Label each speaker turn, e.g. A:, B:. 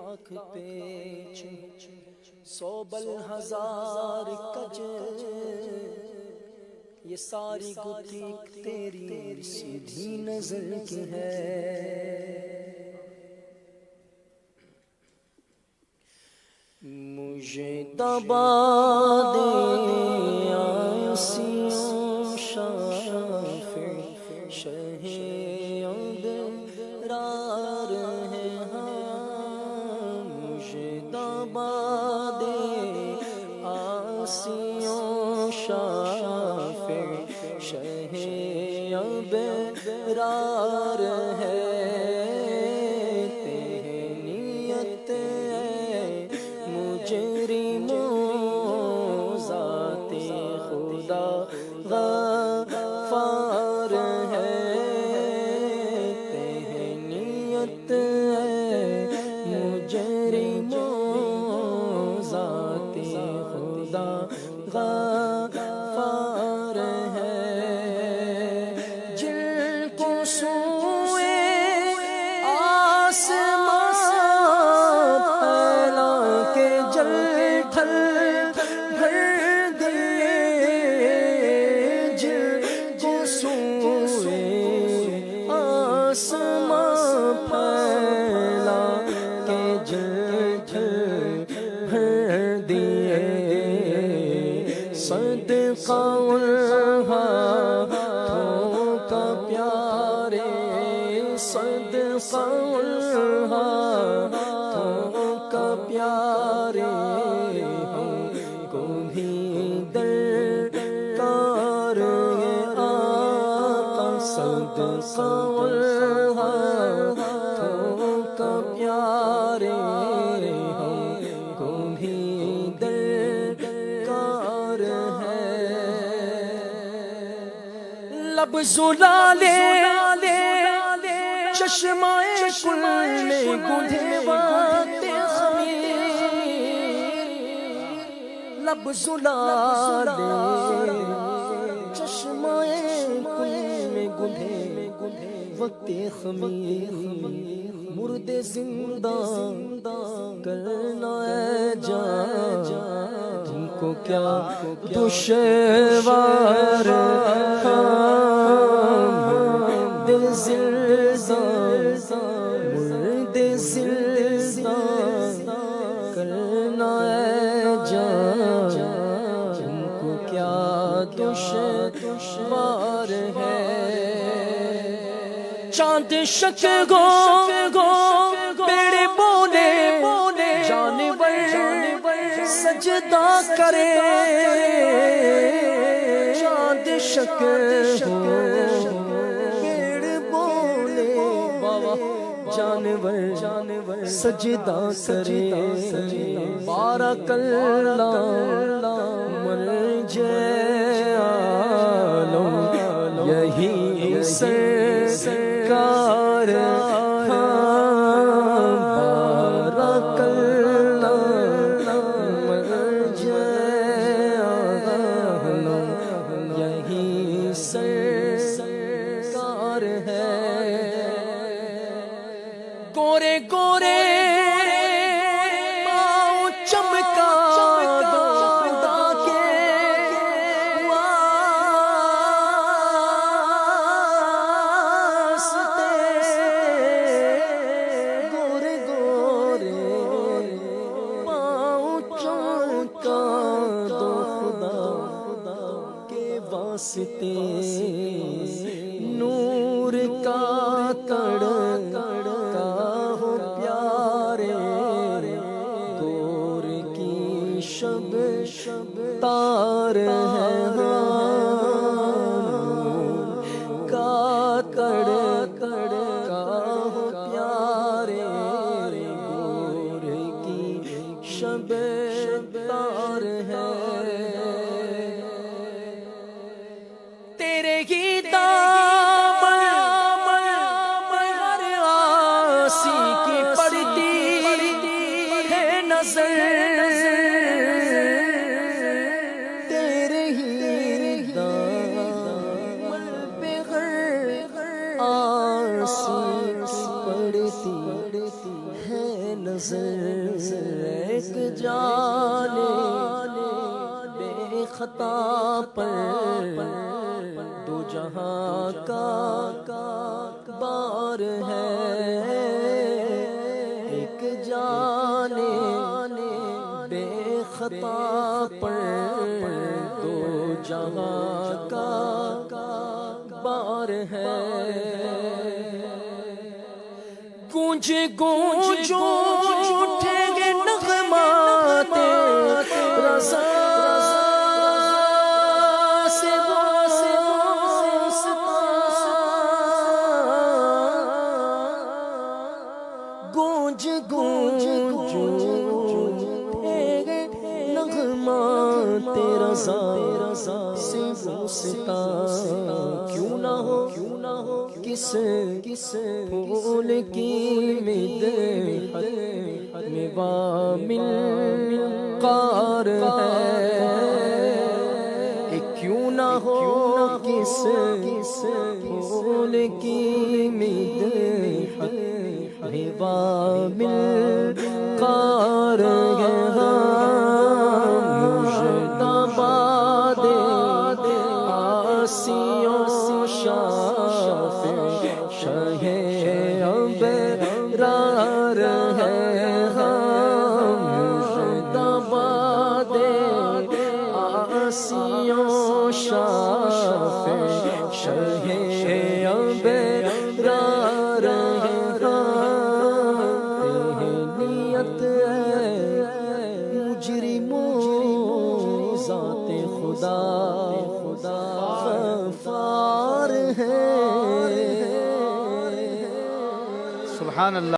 A: لاکھ پیچ سو بل ہزار کج یہ ساری گتھی تیری سیدھی نظر کی ہے مجھے دبا دے آسیوں شافع شہ ابرار ہے ہاں مجھے دبا دے آسیوں شافع شہ ابرار ہے غفار ہے تہنیت مجرموں ذات خدا غفار ہے جن کو سوئے آسمان پھیلا کے جل تھل آسمان پھیلا کے جل بھر دیے صدقہ ہاتھوں کا پیارے صدقہ ہاتھوں کا پیارے ہم کو بھی درکار آقا صدقہ کا پیارے ہم کو بھی درکار ہے لب زلالے چشمہ کل میں گندھے وقت خمیر لب زلالے چشمہ کل میں گندھے وقت خمیر مرد زندہ کرنا ہے جان تم کو کیا دشوار دل زلزال مرد زلزال کرنا ہے جان تم کو کیا دشوار ہے چاند شک گو پیڑ بولے جانور سجدہ کرے چاند شک ہو پیڑ بولے جانور سجدہ کرے بارک اللہ مرجع عالم یہی سرکار بارک اللہ مرجع عالم یہی سرکار ہے گورے گورے پاؤں چمکا دو خدا کے گورے گورے پاؤں چمکا دو خدا کے واسطے نور کا تڑکا ہو پیارے گور کی شب تار ہے کا تڑکا ہو پیارے گور کی شب تار ہے تیرے ہی کی پڑتی ہے نظر تیرے ہی دامن پہ آسی کی پڑتی ہے نظر ایک جانے بے خطا پر دو جہاں کا بار ہے ایک جانے بے خطا پر دو جہاں کا بار ہے گونج گونج اٹھیں گے نغمات رضا سے گونج گونج اٹھیں گے نغمات رضا سے واسطہ کیوں نہ ہو کس پھول کی مدحت میں وامل قار ہے کیوں نہ ہو کس پھول کی مدحت میں وامل قار ہے آسیوں شاہ ابرار ہے مجتبی آسیوں شاہ ابرار ہے نیت مجرموں ذات خدا غفار ہے
B: سبحان اللہ.